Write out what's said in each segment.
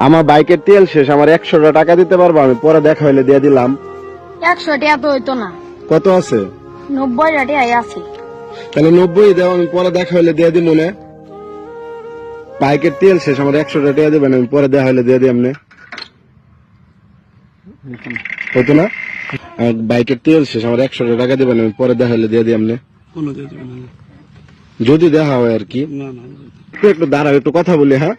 আমার বাইকের তেল শেষ, আমার 100 টাকা দিতে পারবো? আমি পরে দেখা হইলে দিয়ে দিলাম। 100 টাকা তো হইতো না, কত আছে? 90 টাকা আছে। তাহলে 90 দাও, আমি পরে দেখা হইলে দিয়ে দিই মনে। বাইকের তেল শেষ, আমার 100 টাকা দেবেন, আমি পরে দেখা হইলে দিয়ে দিই আমনে। হতো না? আমার বাইকের তেল শেষ, আমার 100 টাকা দেবেন, আমি পরে দেখা হইলে দিয়ে দিই আমনে। যদি দেখা হয় আর কি। একটু দাঁড়াও, একটু কথা বলি। হ্যাঁ,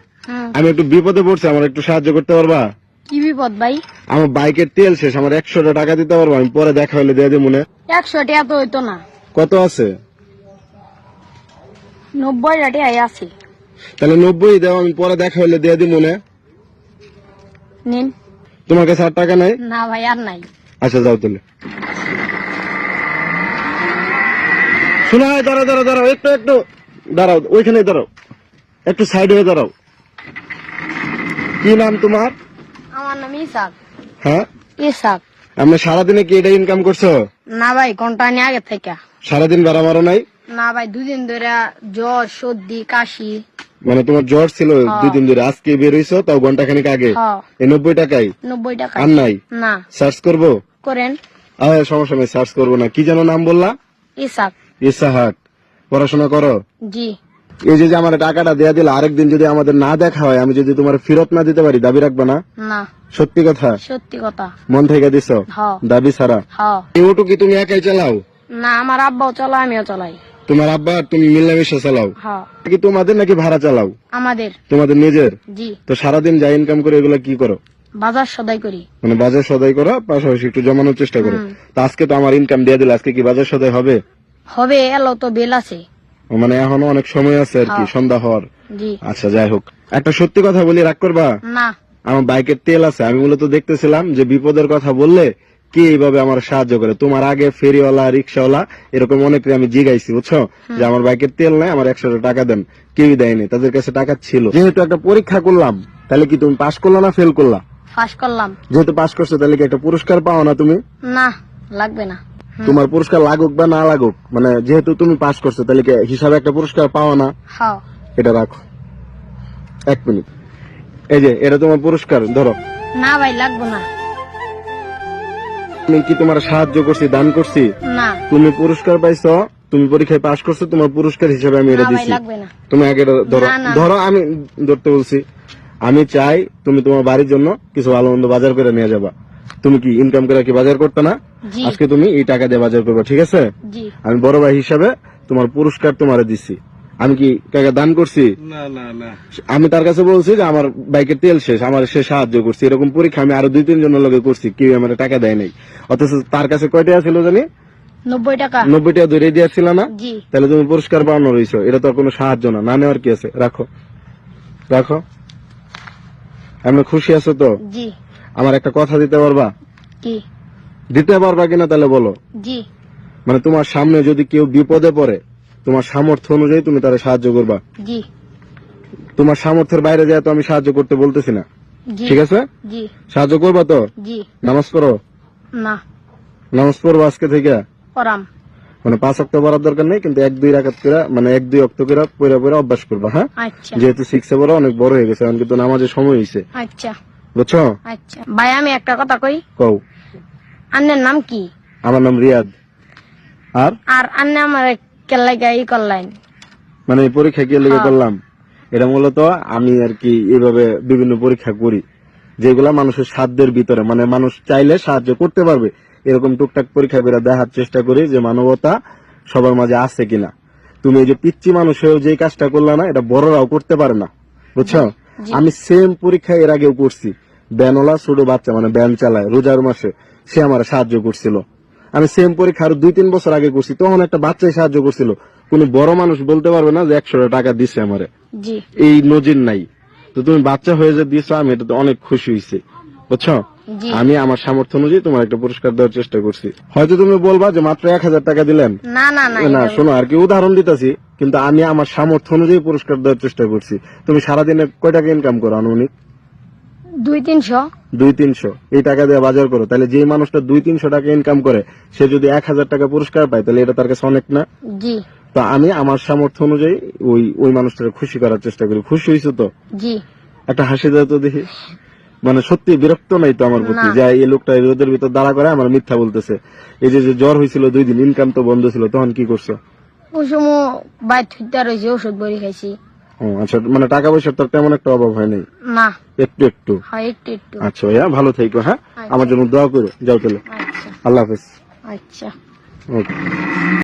আমি একটু বিপদে পড়ছি, আমার একটু সাহায্য করতে পারবা? কি বিপদ ভাই? আমার বাইকের তেল শেষ, আমার 100 টাকা দিতে পারবো? আমি পরে দেখা হইলে দিয়ে দিই মনে। 100 টাকা তো হইতো না, কত আছে? 90 টাকা আছে। তাহলে 90 দাও, আমি পরে দেখা হইলে দিয়ে দিই মনে। নিন। তোমার কাছে আর টাকা নাই? না ভাই, আর নাই। আচ্ছা যাও তাহলে। শোনো, দাঁড়াও দাঁড়াও দাঁড়াও, একটু একটু দাঁড়াও, ওইখানে দাঁড়াও, একটু সাইড হয়ে দাঁড়াও। কি নাম তোমার? আমার নাম ইসাক। হ্যাঁ, ইসাক। আপনি সারাদিনে কি এটা ইনকাম করছো? না ভাই, কোনটা নিয়ে আগে থেকে। সারাদিন ভাড়া মারো নাই? না ভাই, 2 দিন ধরে জ্বর, সর্দি, কাশি। মানে তোমার জ্বর ছিল 2 দিন ধরে, আজকে বের হইছো, তাও ঘন্টা খানিক আগে। এই 90 টাকাই? 90 টাকা আর নাই? না। সার্চ করবো? করেন। সমস্যা নেই, সার্চ করবো না। কি যেন নাম বললা? ইসাক। ইসাহাক। পড়াশোনা করো? জি। এই যে আমার টাকাটা দেয়া দিল, আরেকদিন যদি আমাদের না দেখা হয়, আমি যদি তোমার ফেরত না দিতে পারি, দাবি রাখবা না? না। সত্যি কথা? সত্যি কথা। মন থেকে দিছো? হ্যাঁ। দাবি ছাড়া? হ্যাঁ। এই অটো কি তুমি একাই চালাও? না, আমার আব্বাও চালায়, আমিও চালাই। তোমার আব্বা আর তুমি মিলামিশা চালাও? হ্যাঁ। কি তোমাদের নাকি ভাড়া চালাও? আমাদের। তোমাদের নিজের? জি। তো সারাদিন যা ইনকাম করে এগুলা কি করো? বাজার সদাই করি। মানে বাজার সদাই করো, পাশাপাশি একটু জমানোর চেষ্টা করো। তো আজকে তো আমার ইনকাম দিয়ে দিল, আজকে কি বাজার সদাই হবে? হবে, এলো তো বেল আছে। মানে এখনো অনেক সময় আছে আর কি, সন্ধ্যা হওয়ার। জি। আচ্ছা যাই হোক, একটা সত্যি কথা বলি, রাগ করবা না। আমার বাইকের তেল আছে। আমি মূলত দেখতেছিলাম যে বিপদের কথা বললে কে এইভাবে আমার সাহায্য করে। তোমার আগে ফেরিওয়ালা, রিক্সাওয়ালা এরকম অনেকে আমি জিগাইছি, বুঝছো, যে আমার বাইকের তেল নাই, আমার 100 টাকা দেন। কেউই দেয়নি, তাদের কাছে টাকা ছিল। যেহেতু একটা পরীক্ষা করলাম, তাহলে কি তুমি পাশ করলা না ফেল করলা? পাস করলাম। যেহেতু পাশ করছো, তাহলে কি একটা পুরস্কার পাও না তুমি? না, লাগবে না। তোমার পুরস্কার লাগুক বা না লাগুক, মানে যেহেতু তুমি পাশ করছো, তাহলে কি হিসাবে একটা পুরস্কার পাও না? হ্যাঁ। এটা রাখো, 1 মিনিট। এই যে এটা তোমার পুরস্কার, ধরো। না ভাই, লাগবে না। আমি কি তোমার সাহায্য করছি, দান করছি? না। তুমি পুরস্কার পাইছো, তুমি পরীক্ষায় পাশ করছো, তোমার পুরস্কার হিসেবে আমি এটা না ভাই, দিছি। লাগবে না। তুমি আগে এটা ধরো। না, না। ধরো, আমি ধরতে বলছি। আমি চাই তুমি তোমার বাড়ির জন্য কিছু ভালো মন্দ বাজার করে নিয়ে যাবা। তুমি কি ইনকাম করে কি বাজার করতে না? জি। আজকে তুমি এই টাকা দিয়ে বাজার করবা, ঠিক আছে? জি। আমি বড় ভাই হিসাবে তোমার পুরস্কার তোমারে দিছি। আমি কি টাকা দান করছি? না না না। আমি তার কাছে বলছি যে আমার বাইকের তেল শেষ, আমার সে সাহায্য করছি। এরকম পরীক্ষা আমি আরো 2-3 জনের লগে করছি, কেউ আমার টাকা দেয় নাই। অথচ তার কাছে কয় টাকা ছিল জানি? 90 টাকা। 90 টাকা ধরে দিয়েছিল না? জি। তাহলে তুমি পুরস্কার পাওয়ানো রয়েছো, এটা তো আর কোনো সাহায্য না। না নেওয়ার কি আছে? রাখো রাখো। আমি খুশি আছো তো? জি। আমার একটা কথা দিতে পারবা? কি? দিতে পারবা কিনা তাহলে বলো। জি। মানে তোমার সামনে যদি কেউ বিপদে পড়ে, তোমার সামর্থ্য অনুযায়ী তুমি তারা সাহায্য করবা। জি। তোমার সামর্থ্যের বাইরে যায় তো আমি সাহায্য করতে বলতেছি না, জি। ঠিক আছে? জি। সাহায্য করবা তো? জি। নামাজ পড়ো? না। নামাজ পড়বো আজকে থেকে? পড়াম। মানে 5 ওয়াক্ত পড়ার দরকার নেই, কিন্তু 1-2 রাকাত করে, মানে 1-2 ওয়াক্ত করে পড়ে পড়ে অভ্যাস করবা। হ্যাঁ, আচ্ছা। যেহেতু 6 বড় অনেক বড় হয়ে গেছে, এখন কিন্তু নামাজের সময় হয়েছে, আচ্ছা। বুঝছো? আচ্ছা ভাই, আমি একটা কথা কই। কও। আন্নের নাম কি? আমার নাম রিয়াদ। আর আর আন্নে আমার কেল্লাইগা ই করলেন? মানে এই পরীক্ষা কি লেগে করলাম? এটা মূলত আমি আর কি এইভাবে বিভিন্ন পরীক্ষা করি, যেগুলা মানুষের সাধ্যের ভিতরে, মানে মানুষ চাইলে সাহায্য করতে পারবে, এরকম টুকটাক পরীক্ষা করে দেখার চেষ্টা করি যে মানবতা সবার মাঝে আছে কিনা। তুমি এই যে পিচ্চি মানুষ হয়েও যে কাজটা করলা না, এটা বড়রাও করতে পারে না, বুঝছো? আমি সেম পরীক্ষা এর আগেও করছি। ব্যানওয়ালা ছোট বাচ্চা, মানে ব্যান চালায়, রোজার মাসে, সে আমার সাহায্য করছিল। আমি সেম পরীক্ষা আরো 2-3 বছর আগে করছি, তখন একটা বাচ্চাই সাহায্য করছিল। কোন বড় মানুষ বলতে পারবে না যে 100 টাকা দিছে আমারে, জি। এই নজির নাই। তো তুমি বাচ্চা হয়ে যে দিছো, আমি এটাতে অনেক খুশি হয়েছি, বুঝছো? জি। আমি আমার সামর্থ্য অনুযায়ী তোমার একটা পুরস্কার দেওয়ার চেষ্টা করছি। হয়তো তুমি বলবা যে মাত্র 1000 টাকা দিলেন। না না না। না, শোনো, আর কি উদাহরণ দিতেছি, কিন্তু আমি আমার সামর্থ্য অনুযায়ী পুরস্কার দেওয়ার চেষ্টা করছি। তুমি সারাদিনে কয় টাকা ইনকাম করো আনুমানিক? 200-300। 200-300 এই টাকা দিয়ে বাজার করো, তাহলে যে মানুষটা 200-300 টাকা ইনকাম করে, সে যদি 1000 টাকা পুরস্কার পায়, তাহলে এটা তার কাছে অনেক না? জি। তো আমি আমার সামর্থ্য অনুযায়ী ওই মানুষটাকে খুশি করার চেষ্টা করি। খুশি হয়েছো তো? জি। একটা হাসি দাও তো দেখি। মানে সত্যি বিরক্ত নাই তো আমার প্রতি না। যে এই লোকটা এই রোদের ভিতর দাঁড়া করে আমার মিথ্যা বলতেছে? এই যে যে জ্বর হয়েছিল 2 দিন, ইনকাম তো বন্ধ ছিল, তখন কি করছো? ওই সময় বাইর থুইতে রয়েছে, ওষুধ বড়ি খাইছি। ও আচ্ছা, মানে টাকা পয়সার তো তেমন একটা অভাব হয় নাই? না, একটু একটু। হয় একটু একটু। আচ্ছা ভাইয়া, ভালো থাকো। হ্যাঁ, আমার জন্য দোয়া করো। যাও তাহলে। আচ্ছা আল্লাহ হাফেজ। আচ্ছা। ওকে।